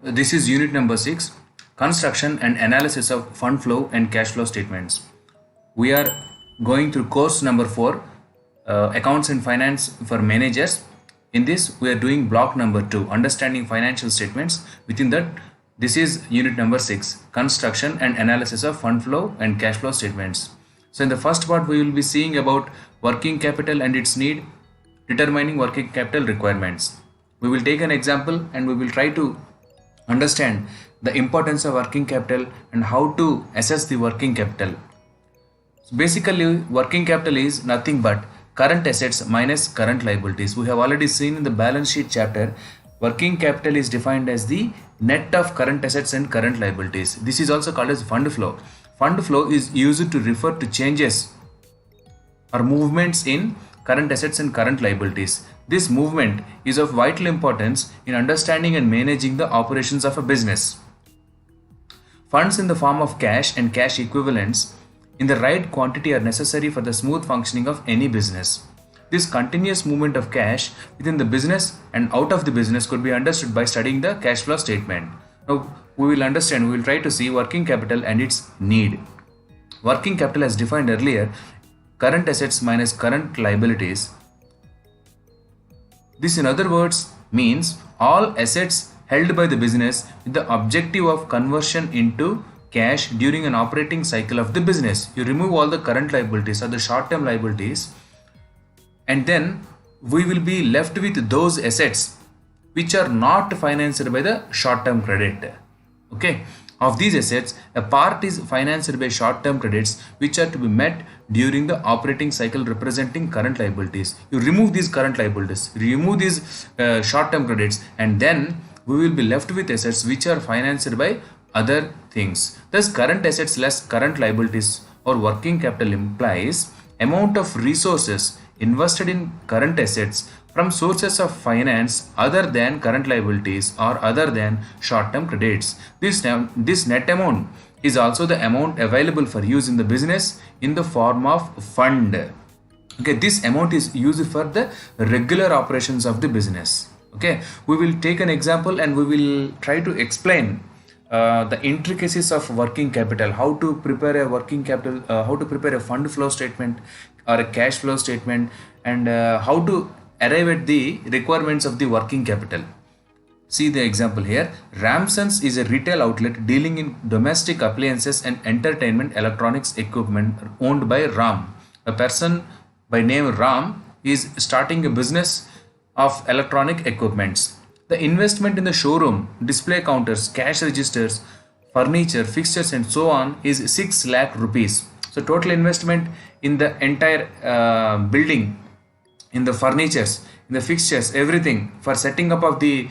This is unit number 6, construction and analysis of fund flow and cash flow statements. We are going through course number 4, accounts and finance for managers. In this, we are doing block number 2, understanding financial statements. Within that, this is unit number 6, construction and analysis of fund flow and cash flow statements. So in the first part, we will be seeing about working capital and its need, determining working capital requirements. We will take an example and we will try to understand the importance of working capital and how to assess the working capital. So basically, working capital is nothing but current assets minus current liabilities. We have already seen in the balance sheet chapter, working capital is defined as the net of current assets and current liabilities. This is also called as fund flow. Fund flow is used to refer to changes or movements in current assets and current liabilities. This movement is of vital importance in understanding and managing the operations of a business. Funds in the form of cash and cash equivalents in the right quantity are necessary for the smooth functioning of any business. This continuous movement of cash within the business and out of the business could be understood by studying the cash flow statement. Now, we will try to see working capital and its need. Working capital, as defined earlier, current assets minus current liabilities. This, in other words, means all assets held by the business with the objective of conversion into cash during an operating cycle of the business. You remove all the current liabilities or the short-term liabilities, and then we will be left with those assets which are not financed by the short-term credit. Okay. Of these assets, a part is financed by short-term credits which are to be met during the operating cycle representing current liabilities. You remove these current liabilities, remove these short-term credits, and then we will be left with assets which are financed by other things. Thus, current assets less current liabilities or working capital implies amount of resources invested in current assets from sources of finance other than current liabilities or other than short-term credits. This net amount is also the amount available for use in the business in the form of fund. Okay, this amount is used for the regular operations of the business. Okay, we will take an example and we will try to explain the intricacies of working capital, how to prepare a working capital, how to prepare a fund flow statement or a cash flow statement, and how to arrive at the requirements of the working capital. See the example here. Ramsons is a retail outlet dealing in domestic appliances and entertainment electronics equipment owned by Ram. A person by name Ram is starting a business of electronic equipments. The investment in the showroom, display counters, cash registers, furniture, fixtures and so on is 6 lakh rupees. So total investment in the entire building, in the furnitures, in the fixtures, everything for setting up of the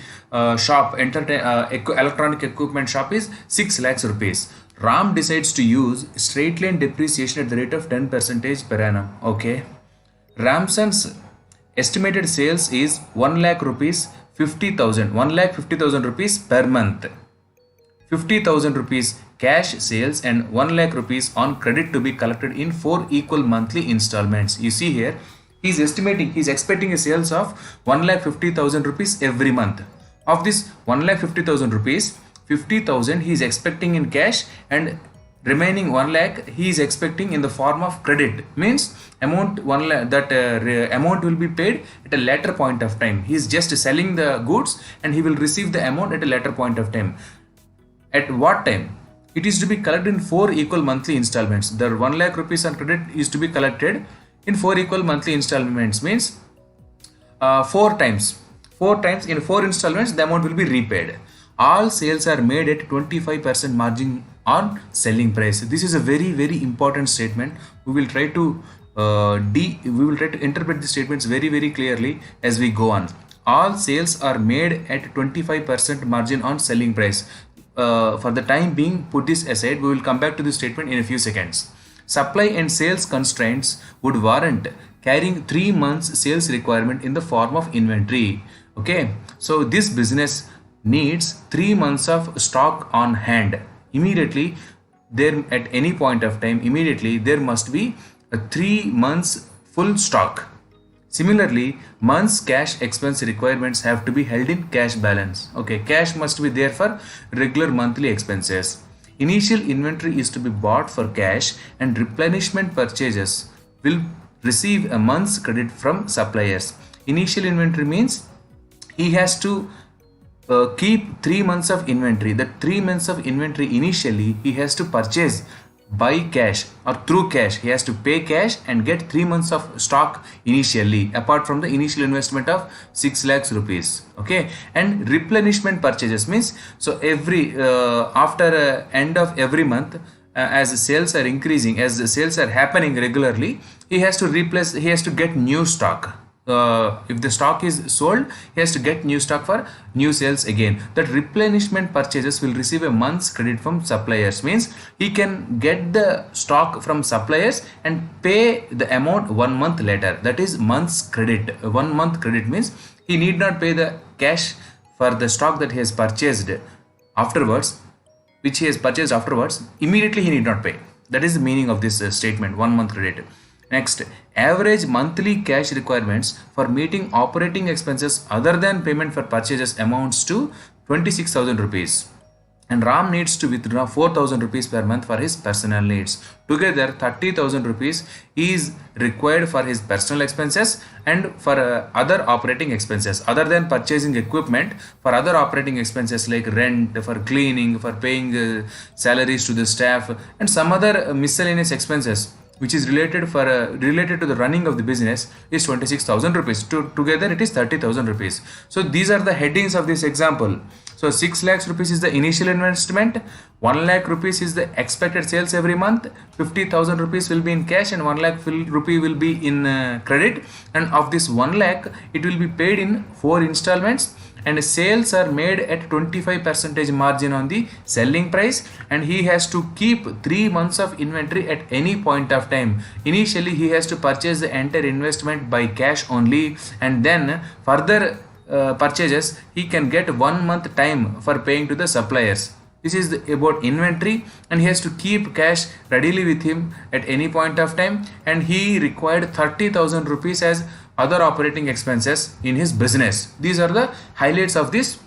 shop, electronic equipment shop is 6 lakhs rupees. Ram decides to use straight line depreciation at the rate of 10% per annum. Okay. Ramson's estimated sales is 1 lakh rupees 50,000, 1 lakh 50,000 rupees per month. 50,000 rupees cash sales and 1 lakh rupees on credit to be collected in 4 equal monthly installments. You see here, he's expecting a sales of 1,50,000 rupees every month. Of this 1,50,000 rupees, 50,000 he is expecting in cash and remaining 1 lakh he is expecting in the form of credit. Means amount 1 lakh, that amount will be paid at a later point of time. He is just selling the goods and he will receive the amount at a later point of time. At what time? It is to be collected in 4 equal monthly installments. The 1 lakh rupees on credit is to be collected in 4 equal monthly installments, means 4 times in 4 installments the amount will be repaid. All sales are made at 25% margin on selling price. This is a very, very important statement. We will try to interpret the statements very, very clearly as we go on. All sales are made at 25% margin on selling price. For the time being, put this aside. We will come back to this statement in a few seconds. Supply and sales constraints would warrant carrying 3 months sales requirement in the form of inventory. Okay, so this business needs 3 months of stock on hand. Immediately, there at any point of time, immediately there must be a 3 months full stock. Similarly, month's cash expense requirements have to be held in cash balance. Okay, cash must be there for regular monthly expenses. Initial inventory is to be bought for cash, and replenishment purchases will receive a month's credit from suppliers. Initial inventory means he has to keep 3 months of inventory. The 3 months of inventory initially he has to purchase by cash or through cash. He has to pay cash and get 3 months of stock initially, apart from the initial investment of 6 lakhs rupees. Okay, and replenishment purchases means, so every after end of every month, as sales are increasing, as the sales are happening regularly, he has to replace, he has to get new stock. If the stock is sold, he has to get new stock for new sales again. That replenishment purchases will receive a month's credit from suppliers, means he can get the stock from suppliers and pay the amount 1 month later. That is month's credit. 1 month credit means he need not pay the cash for the stock that he has purchased afterwards, which he has purchased afterwards. Immediately he need not pay. That is the meaning of this statement, 1 month credit. Next, average monthly cash requirements for meeting operating expenses other than payment for purchases amounts to 26,000 rupees. And Ram needs to withdraw 4,000 rupees per month for his personal needs. Together, 30,000 rupees is required for his personal expenses and for other operating expenses. Other than purchasing equipment, for other operating expenses like rent, for cleaning, for paying salaries to the staff, and some other miscellaneous expenses which is related to the running of the business is 26,000 rupees. Together it is 30,000 rupees. So these are the headings of this example. So 6 lakhs rupees is the initial investment, 1 lakh rupees is the expected sales every month, 50,000 rupees will be in cash, and 1 lakh rupee will be in credit. And of this 1 lakh, it will be paid in 4 installments. And sales are made at 25% margin on the selling price, and he has to keep 3 months of inventory at any point of time. Initially he has to purchase the entire investment by cash only, and then further purchases he can get 1 month time for paying to the suppliers. This is about inventory, and he has to keep cash readily with him at any point of time, and he required 30,000 rupees as other operating expenses in his business. These are the highlights of this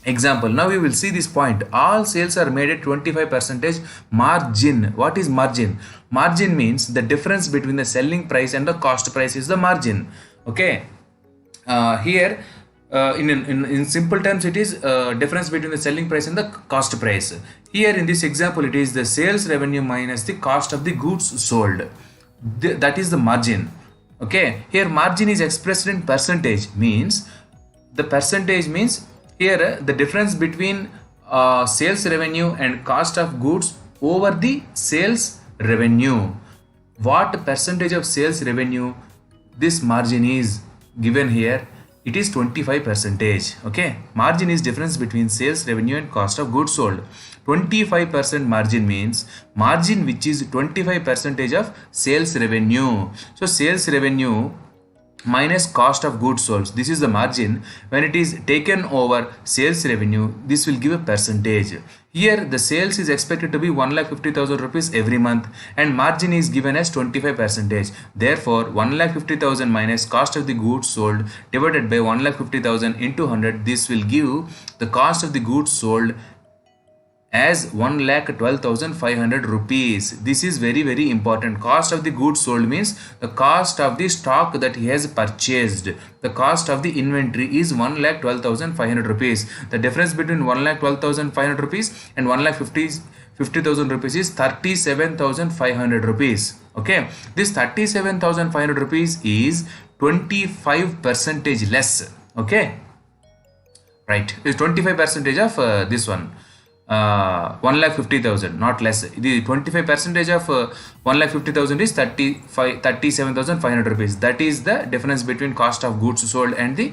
example. Now we will see this point. All sales are made at 25% margin. What is margin? Margin means the difference between the selling price and the cost price is the margin. Okay. Here in simple terms, it is difference between the selling price and the cost price. Here in this example, it is the sales revenue minus the cost of the goods sold. That is the margin. Okay, here margin is expressed in percentage, means the percentage means here the difference between sales revenue and cost of goods over the sales revenue. What percentage of sales revenue this margin is given here? It is 25%. Okay, margin is difference between sales revenue and cost of goods sold. 25% margin means margin which is 25% of sales revenue. So sales revenue minus cost of goods sold, this is the margin. When it is taken over sales revenue, this will give a percentage. Here the sales is expected to be 1,50,000 rupees every month, and margin is given as 25%. Therefore 1,50,000 minus cost of the goods sold divided by 1,50,000 into 100, this will give the cost of the goods sold as 1,12,500 rupees. This is very important. Cost of the goods sold means the cost of the stock that he has purchased. The cost of the inventory is 1,12,500 rupees. The difference between 1,12,500 rupees and 1,50,000 rupees is 37,500 rupees. Okay, this 37,500 rupees is 25% less. Okay, right, it's 25% of this one. 1,50,000, not less. The 25% of 1,50,000 is 37,500 rupees. That is the difference between cost of goods sold and the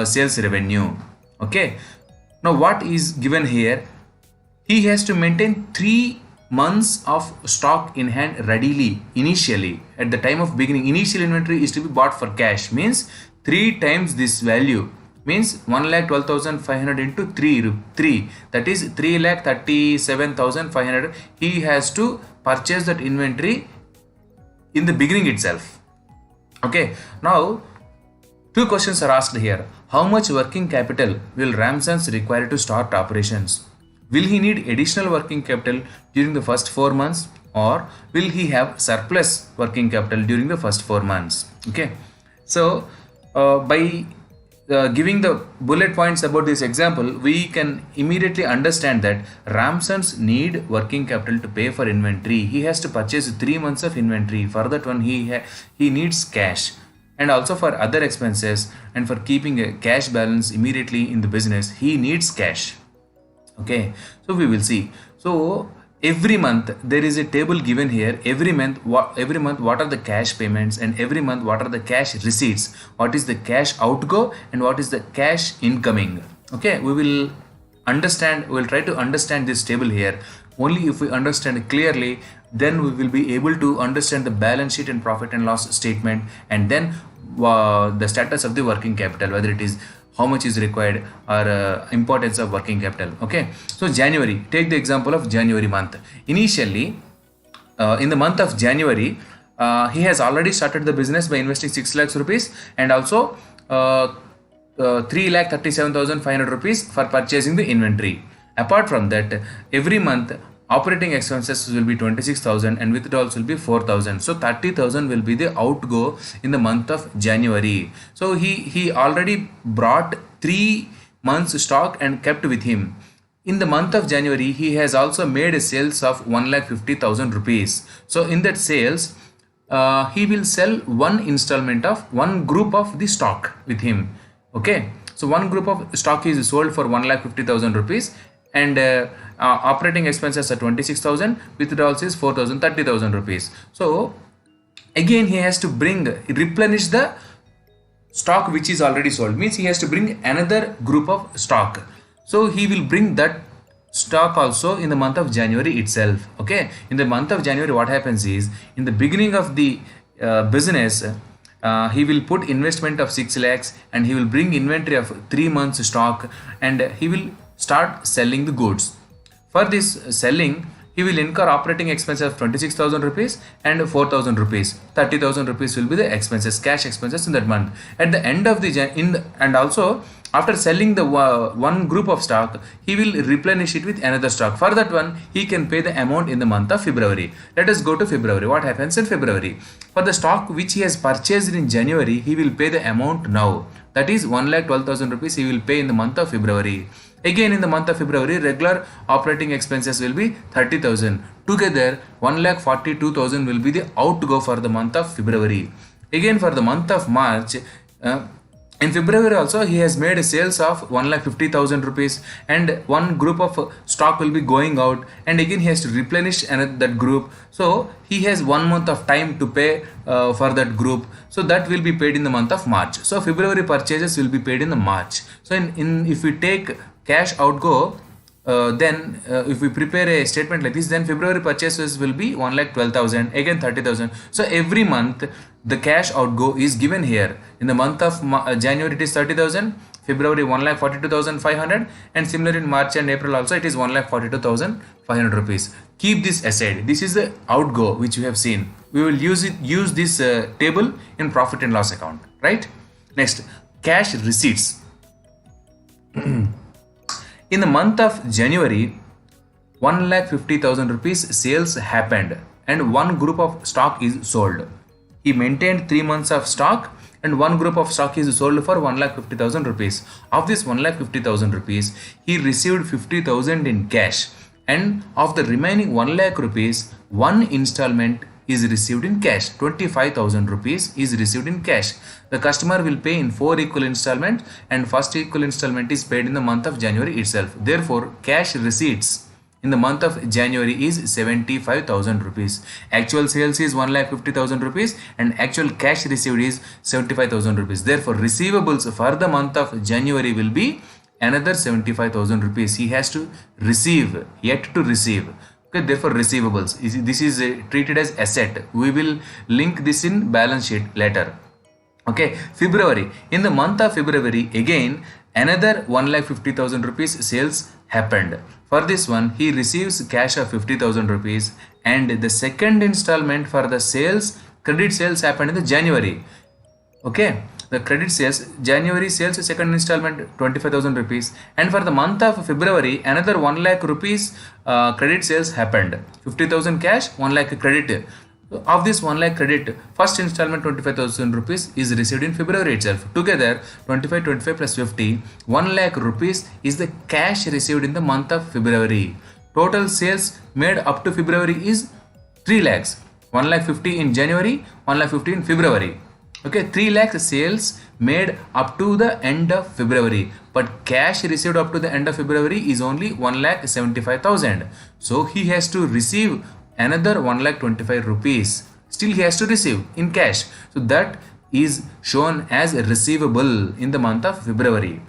sales revenue. Okay. Now what is given here? He has to maintain 3 months of stock in hand readily initially. At the time of beginning, initial inventory is to be bought for cash, means 3 times this value. Means 1,12,500 into 3, that is 3,37,500. he has to purchase that inventory in the beginning itself. Okay, now Two questions are asked here. How much working capital will Ramsons require to start operations? Will he need additional working capital during the first 4 months, or will he have surplus working capital during the first 4 months? Okay. So, by giving the bullet points about this example, we can immediately understand that Ramsons need working capital to pay for inventory. He has to purchase 3 months of inventory. For that one, he needs cash, and also for other expenses and for keeping a cash balance immediately in the business, he needs cash. Okay, so we will see. So every month there is a table given here. Every month what are the cash payments, and every month what are the cash receipts, what is the cash outgo, and what is the cash incoming. Okay, we'll try to understand this table here. Only if we understand it clearly, then we will be able to understand the balance sheet and profit and loss statement, and then the status of the working capital, whether it is how much is required, or importance of working capital. Okay, so January, take the example of January month. Initially, in the month of January, he has already started the business by investing 6 lakhs rupees, and also 3,37,500 rupees for purchasing the inventory. Apart from that, every month operating expenses will be 26,000 and withdrawals will be 4,000. So 30,000 will be the outgo in the month of January. So he already brought 3 months stock and kept with him. In the month of January, he has also made a sales of 1,50,000 rupees. So in that sales, he will sell one installment of one group of the stock with him. Okay, so one group of stock is sold for 1,50,000 rupees, and operating expenses are 26,000, withdrawals is 4,000, 30,000 rupees. So again he has to replenish the stock which is already sold, means he has to bring another group of stock. So he will bring that stock also in the month of January itself. Okay, in the month of January, what happens is, in the beginning of the business, he will put investment of 6 lakhs and he will bring inventory of 3 months stock, and he will start selling the goods. For this selling, he will incur operating expenses of 26,000 rupees and 4,000 rupees. 30,000 rupees will be the expenses, cash expenses in that month. At the end of and also after selling the one group of stock, he will replenish it with another stock. For that one, he can pay the amount in the month of February. Let us go to February. What happens in February? For the stock which he has purchased in January, he will pay the amount now. That is 1,12,000 rupees he will pay in the month of February. Again, in the month of February, regular operating expenses will be 30,000. Together, 1,42,000 will be the outgo for the month of February. Again, for the month of March, in February also, he has made a sales of 1,50,000 rupees, and one group of stock will be going out, and again he has to replenish that group. So he has 1 month of time to pay for that group. So that will be paid in the month of March. So February purchases will be paid in the March. So if we take cash outgo, then if we prepare a statement like this, then February purchases will be 1,12,000, again 30,000. So every month the cash outgo is given here. In the month of January it is 30,000, February 1,42,500, and similar in March and April also it is 1,42,500 rupees. Keep this aside. This is the outgo which we have seen. We will use this table in profit and loss account, right? Next, cash receipts. In the month of January, 1,50,000 rupees sales happened, and one group of stock is sold. He maintained 3 months of stock, and one group of stock is sold for 1,50,000 rupees. Of this 1,50,000 rupees, he received 50,000 in cash, and of the remaining 1 lakh rupees, one installment is received in cash. 25,000 rupees is received in cash. The customer will pay in 4 equal installments, and first equal installment is paid in the month of January itself. Therefore, cash receipts in the month of January is 75,000 rupees. Actual sales is 1,50,000 rupees, and actual cash received is 75,000 rupees. Therefore, receivables for the month of January will be another 75,000 rupees. He has to receive, yet to receive. Okay, therefore receivables, this is treated as asset. We will link this in balance sheet later. Okay, February. In the month of February, again another 1,50,000 rupees sales happened. For this one, he receives cash of 50,000 rupees, and the second installment for the sales, credit sales, happened in the January. Okay, the credit sales, January sales second installment 25,000 rupees, and for the month of February another 1 lakh rupees credit sales happened. 50,000 cash, 1 lakh credit. Of this 1 lakh credit, first installment 25,000 rupees is received in February itself. Together 25 plus 50, 1 lakh rupees is the cash received in the month of February. Total sales made up to February is 3 lakhs. 1 lakh 50 in January, 1 lakh 50 in February. Okay, 3 lakh sales made up to the end of February, but cash received up to the end of February is only 1 lakh 75,000. So he has to receive another 1 lakh 25 rupees. Still he has to receive in cash. So that is shown as a receivable in the month of February.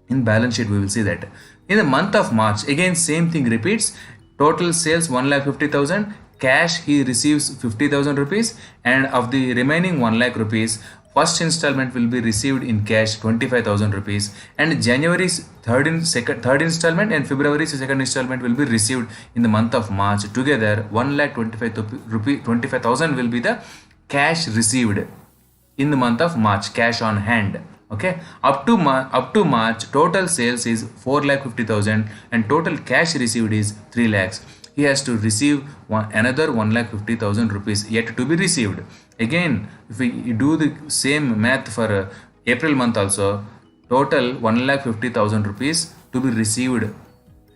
In balance sheet we will see that. In the month of March, again same thing repeats. Total sales 1 lakh 50,000. Cash he receives 50,000 rupees, and of the remaining 1 lakh rupees, first installment will be received in cash 25,000 rupees, and January's third installment and February's second installment will be received in the month of March. Together 1 lakh 25,000 will be the cash received in the month of March, cash on hand. Okay, up to March total sales is 4 lakh 50,000 and total cash received is 3 lakhs. He has to receive another 1 lakh 50,000 rupees yet to be received. Again, if we do the same math for April month also, total 1 lakh 50,000 rupees to be received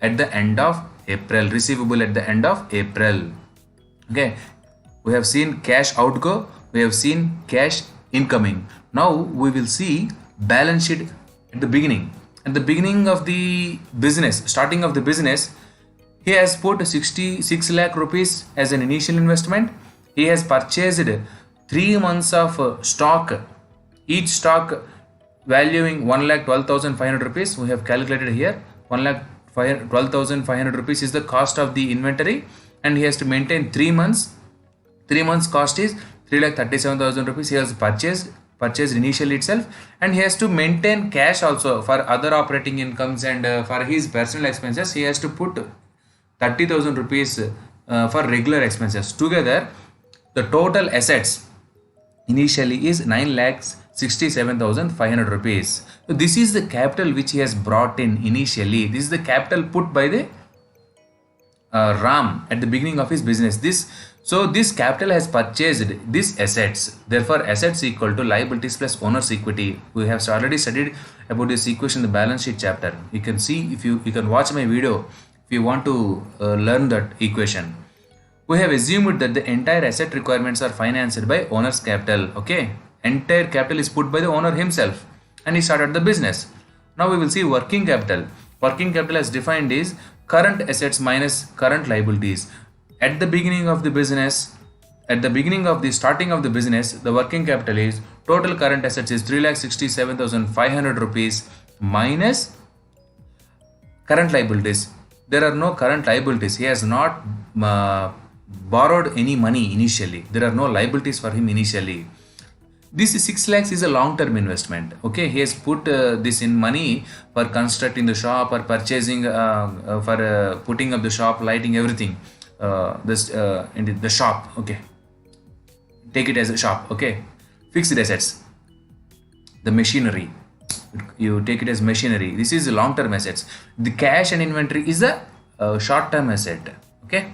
at the end of April, receivable at the end of April. Okay, we have seen cash outgo, we have seen cash incoming. Now we will see balance sheet at the beginning. At the beginning of the business, starting of the business, he has put 66 lakh rupees as an initial investment. He has purchased 3 months of stock, each stock valuing 1,12,500 rupees. We have calculated here 1,12,500 rupees is the cost of the inventory, and he has to maintain 3 months. 3 months cost is 3,37,000 rupees. He has purchased initially itself, and he has to maintain cash also for other operating incomes, and for his personal expenses he has to put 30,000 rupees for regular expenses. Together the total assets initially is 9,67,500 rupees. So this is the capital which he has brought in initially. This is the capital put by the Ram at the beginning of his business. This capital has purchased these assets. Therefore assets equal to liabilities plus owner's equity. We have already studied about this equation in the balance sheet chapter. You can see, if you can watch my video if you want to learn that equation. We have assumed that the entire asset requirements are financed by owner's capital. Okay, entire capital is put by the owner himself, and he started the business. Now we will see working capital. Working capital as defined is current assets minus current liabilities. At the beginning of the business, at the beginning of the starting of the business, the working capital is total current assets is 3,67,500 rupees minus current liabilities. There are no current liabilities. He has not borrowed any money initially. There are no liabilities for him initially. This 6 lakhs is a long-term investment. Okay, he has put this in money for constructing the shop or purchasing for putting up the shop, lighting, everything. In the shop. Okay, take it as a shop. Okay, fixed assets, the machinery, you take it as machinery. This is long-term assets. The cash and inventory is a short-term asset. Okay,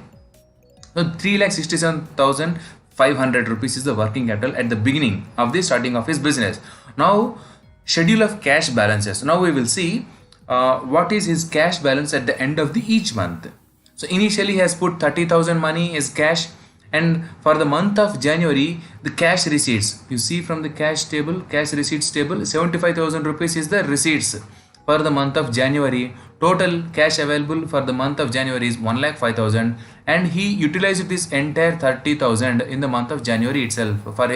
so 3,67,500 rupees is the working capital at the beginning of the starting of his business. Now schedule of cash balances. Now we will see what is his cash balance at the end of the each month. So initially he has put 30,000 money as cash, and for the month of January the cash receipts, you see from the cash table, cash receipts table, 75,000 rupees is the receipts for the month of January. Total cash available for the month of January is 1,05,000, and he utilized this entire 30,000 in the month of January itself for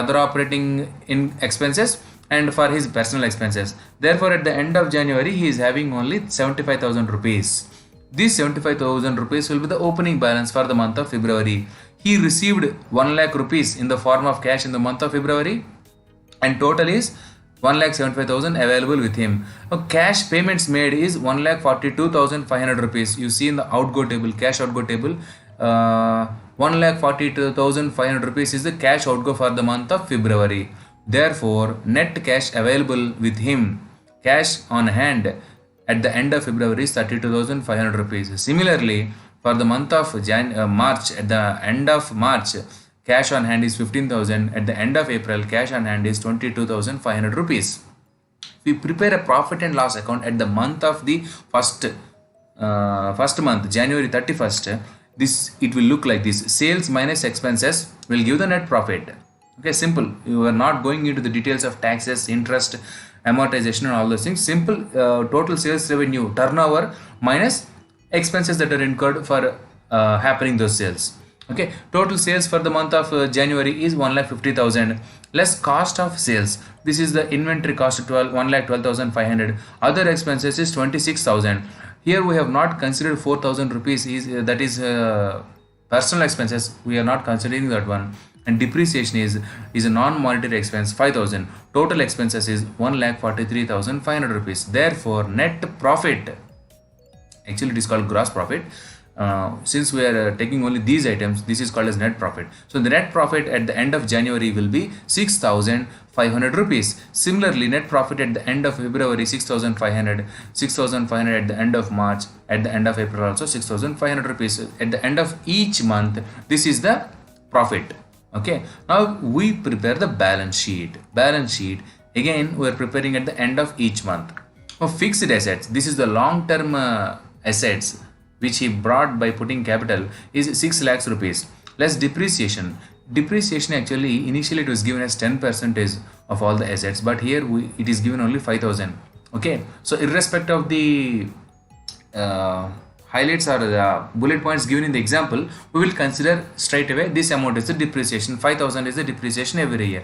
other operating expenses and for his personal expenses. Therefore at the end of January he is having only 75,000 rupees. This 75,000 rupees will be the opening balance for the month of February. He received 1 lakh rupees in the form of cash in the month of February, and total is 1,75,000 available with him. Now cash payments made is 1,42,500 rupees. You see in the outgo table, cash outgo table, 1,42,500 rupees is the cash outgo for the month of February. Therefore, net cash available with him, cash on hand at the end of February is 32,500 rupees. Similarly, for the month of March, at the end of March, cash on hand is 15,000. At the end of April, cash on hand is 22,500 rupees. We prepare a profit and loss account at the month of the first month, January 31st. This it will look like this: sales minus expenses will give the net profit. Okay, simple. You are not going into the details of taxes, interest, amortization and all those things. Simple. Total sales revenue turnover minus expenses that are incurred for happening those sales. Okay, total sales for the month of January is 1,50,000 less cost of sales. This is the inventory cost of 1,12,500. Other expenses is 26,000. Here we have not considered 4,000 rupees that is personal expenses. We are not considering that one. And depreciation is a non-monetary expense, 5,000. Total expenses is 1,43,500 rupees. Therefore, net profit, actually it is called gross profit. Since we are taking only these items, this is called as net profit. So the net profit at the end of January will be 6,500 rupees. Similarly, net profit at the end of February 6,500, 6,500 at the end of March, at the end of April also 6,500 rupees. At the end of each month, this is the profit. Okay, now we prepare the balance sheet. Balance sheet again we are preparing at the end of each month. For fixed assets, this is the long term assets which he brought by putting capital is 6 lakhs rupees less depreciation. Depreciation actually initially it was given as 10% of all the assets, but here it is given only 5,000. Okay, so irrespective of the highlights or the bullet points given in the example, we will consider straight away this amount is the depreciation. 5,000 is the depreciation every year.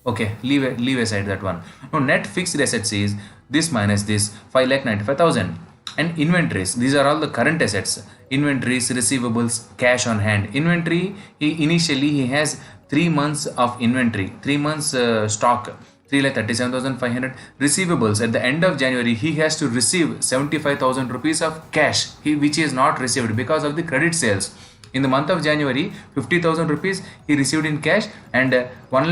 Okay, leave aside that one. Now net fixed assets is this minus this, 5,95,000. And inventories, these are all the current assets. Inventories, receivables, cash on hand. Inventory, he has 3 months of inventory, 3 months stock, 3,37,500. Receivables, at the end of January he has to receive 75,000 rupees of cash which he has not received because of the credit sales. In the month of January, 50,000 rupees he received in cash, and 1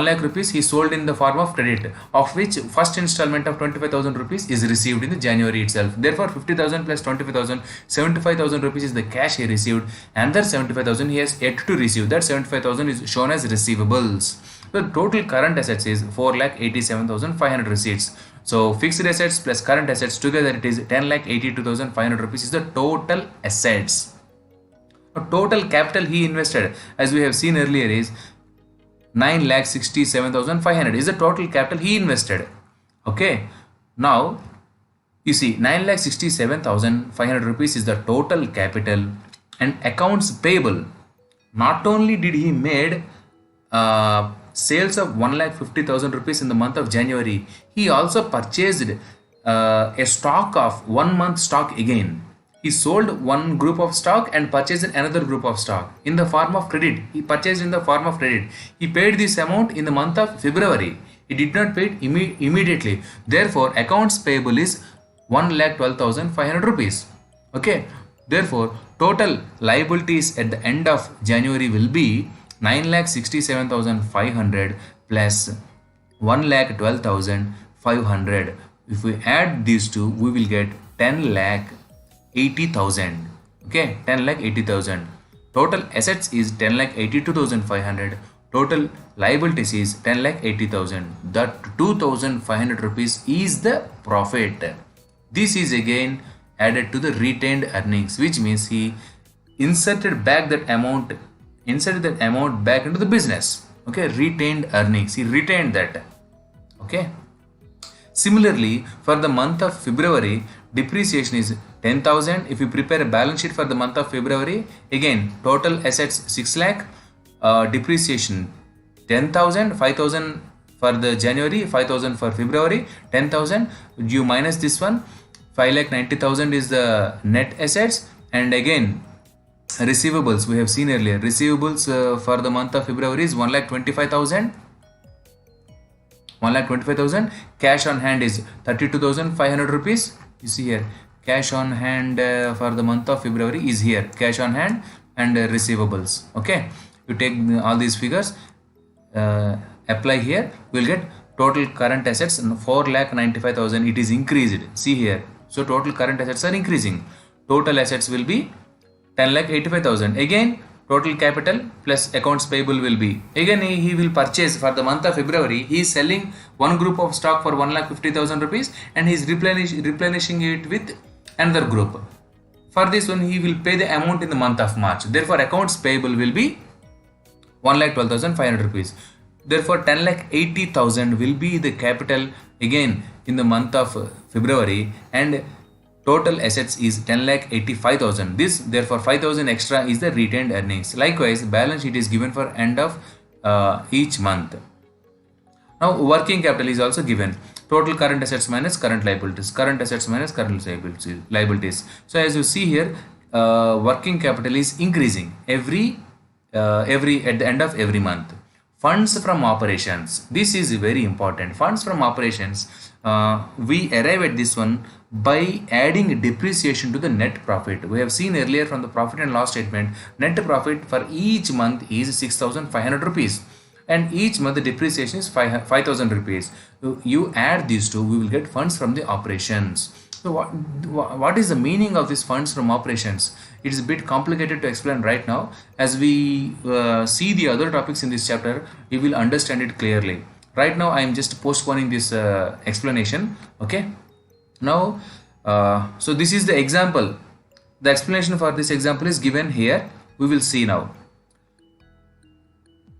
lakh rupees he sold in the form of credit, of which first installment of 25,000 rupees is received in the January itself. Therefore 50,000 plus 25,000, 75,000 rupees is the cash he received, and that 75,000 he has yet to receive. That 75,000 is shown as receivables. The total current assets is 4,87,500 receipts. So fixed assets plus current assets together it is 10,82,500 rupees is the total assets. Total capital he invested, as we have seen earlier, is 9,67,500 is the total capital he invested. Okay, now you see 9,67,500 rupees is the total capital, and accounts payable. Not only did he made sales of 1,50,000 rupees in the month of January, he also purchased a stock of 1 month stock again. He sold one group of stock and purchased another group of stock in the form of credit. He purchased in the form of credit. He paid this amount in the month of February. He did not pay it immediately. Therefore, accounts payable is 1,12,500 rupees. Okay. Therefore, total liabilities at the end of January will be 9,67,500 plus 1,12,500. If we add these two, we will get 10,80,000. Okay, 10,80,000. Total assets is 10,82,500. Total liabilities is 10,80,000. That 2,500 rupees is the profit. This is again added to the retained earnings, which means he inserted that amount back into the business. Okay, retained earnings, he retained that. Okay. Similarly, for the month of February, depreciation is 10,000. If you prepare a balance sheet for the month of February, again total assets 6 lakh, depreciation 10,000, 5,000 for the January, 5,000 for February, 10,000. You minus this one, 5,90,000 is the net assets, and again receivables we have seen earlier. Receivables for the month of February is 1,25,000. 1,25,000. Cash on hand is 32,500 rupees. You see here, cash on hand for the month of February is here. Cash on hand and receivables. Okay, you take all these figures, apply here, we'll get total current assets 4,95,000. It is increased. See here. So total current assets are increasing. Total assets will be 10,85,000. Again, total capital plus accounts payable will be. Again, he will purchase for the month of February. He is selling one group of stock for 1,50,000 rupees and he is replenishing it with another group. For this one, he will pay the amount in the month of March. Therefore, accounts payable will be 1,12,500 rupees. Therefore, 10,80,000 will be the capital again in the month of February, and total assets is 10,85,000. This, therefore, 5,000 extra is the retained earnings. Likewise, balance sheet is given for end of each month. Now, working capital is also given. Total current assets minus current liabilities. Current assets minus current liabilities. So, as you see here, working capital is increasing every at the end of every month. Funds from operations. This is very important. Funds from operations. We arrive at this one by adding depreciation to the net profit. We have seen earlier from the profit and loss statement, net profit for each month is 6,500 rupees. And each month the depreciation is 5,000 rupees. You add these two, we will get funds from the operations. So what is the meaning of these funds from operations? It is a bit complicated to explain right now. As we see the other topics in this chapter, we will understand it clearly. Right now, I am just postponing this explanation. Okay. Now, so this is the example. The explanation for this example is given here. We will see now.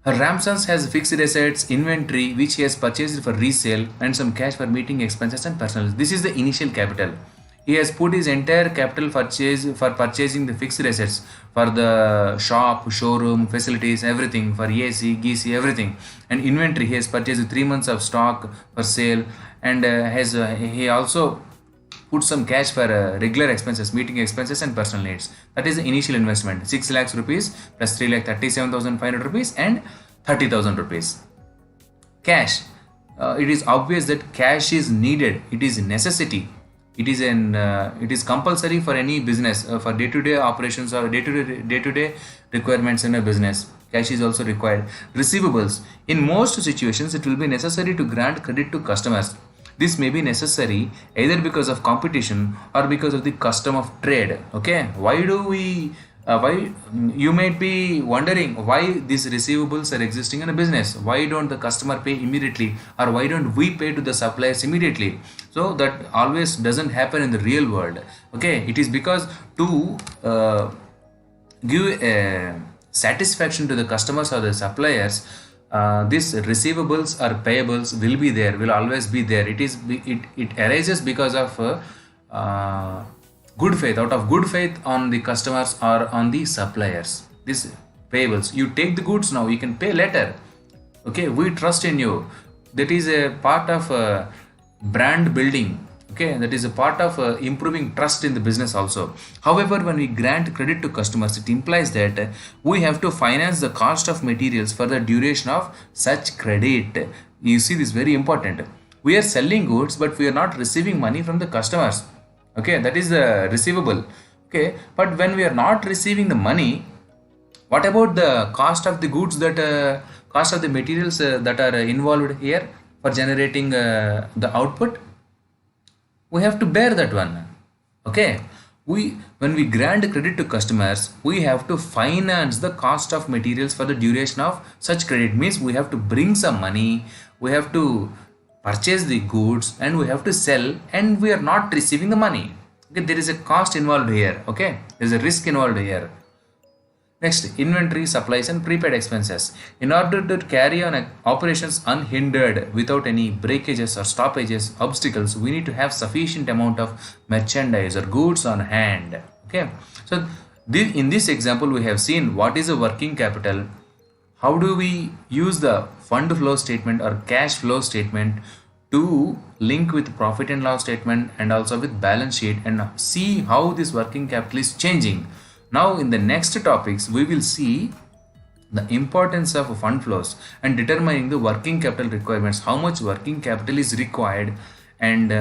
Ramsons has fixed assets, inventory which he has purchased for resale, and some cash for meeting expenses and personal. This is the initial capital. He has put his entire capital for purchasing the fixed assets for the shop, showroom, facilities, everything, for AC, GC, everything. And inventory, he has purchased 3 months of stock for sale, and he also put some cash for regular expenses, meeting expenses and personal needs. That is the initial investment, 6 lakhs rupees plus 3,37,500 rupees and 30,000 rupees. Cash. It is obvious that cash is needed. It is a necessity. It is compulsory for any business, for day-to-day operations or day-to-day requirements in a business. Cash is also required. Receivables. In most situations, it will be necessary to grant credit to customers. This may be necessary either because of competition or because of the custom of trade. Okay, why you might be wondering why these receivables are existing in a business. Why don't the customer pay immediately, or why don't we pay to the suppliers immediately? So that always doesn't happen in the real world. Okay, it is because to give a satisfaction to the customers or the suppliers, these receivables or payables will be there, will always be there. It arises because of good faith, out of good faith on the customers or on the suppliers. These payables, you take the goods now, you can pay later. Okay, we trust in you. That is a part of brand building. Okay, that is a part of improving trust in the business also. However, when we grant credit to customers, it implies that we have to finance the cost of materials for the duration of such credit. You see, this is very important. We are selling goods, but we are not receiving money from the customers. Okay, that is the receivable. Okay, but when we are not receiving the money, what about the cost of the goods, that cost of the materials that are involved here for generating the output? We have to bear that one. Okay, when we grant credit to customers, we have to finance the cost of materials for the duration of such credit. Means we have to bring some money, we have to purchase the goods, and we have to sell, and we are not receiving the money. Okay, there is a cost involved here. Okay, there is a risk involved here. Next, inventory, supplies and prepaid expenses. In order to carry on operations unhindered without any breakages or stoppages, obstacles, we need to have sufficient amount of merchandise or goods on hand. Okay, so in this example, we have seen what is a working capital. How do we use the fund flow statement or cash flow statement to link with profit and loss statement and also with balance sheet, and see how this working capital is changing. Now, in the next topics, we will see the importance of fund flows and determining the working capital requirements, how much working capital is required, and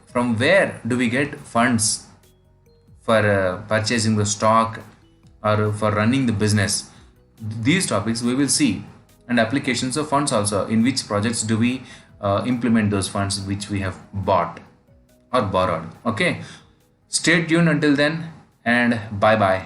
from where do we get funds for purchasing the stock or for running the business. These topics we will see. and applications of funds also. In which projects do we implement those funds which we have bought or borrowed. Okay, stay tuned until then, and bye bye.